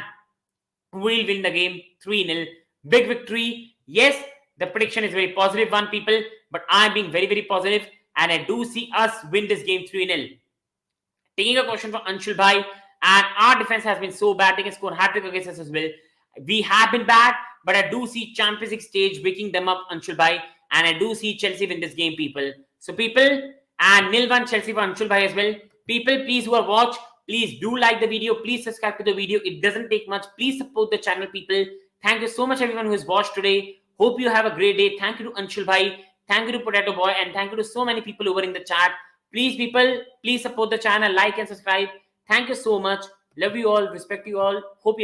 Speaker 1: we'll win the game 3-0. Big victory. Yes, the prediction is very positive one, people, but I'm being very positive, and I do see us win this game 3-0. Taking a question from Anshul Bhai, and our defense has been so bad. They can score hat-trick against us as well. We have been bad, but I do see Champions League stage waking them up, Anshul Bhai, and I do see Chelsea win this game, people. So, people, and 0-1 Chelsea for Anshul Bhai as well. People, please, who are watch, please do like the video. Please subscribe to the video. It doesn't take much. Please support the channel, people. Thank you so much, everyone who has watched today. Hope you have a great day. Thank you to Anshul Bhai. Thank you to Potato Boy. And thank you to so many people over in the chat. Please, people, please support the channel. Like and subscribe. Thank you so much. Love you all. Respect you all. Hope you have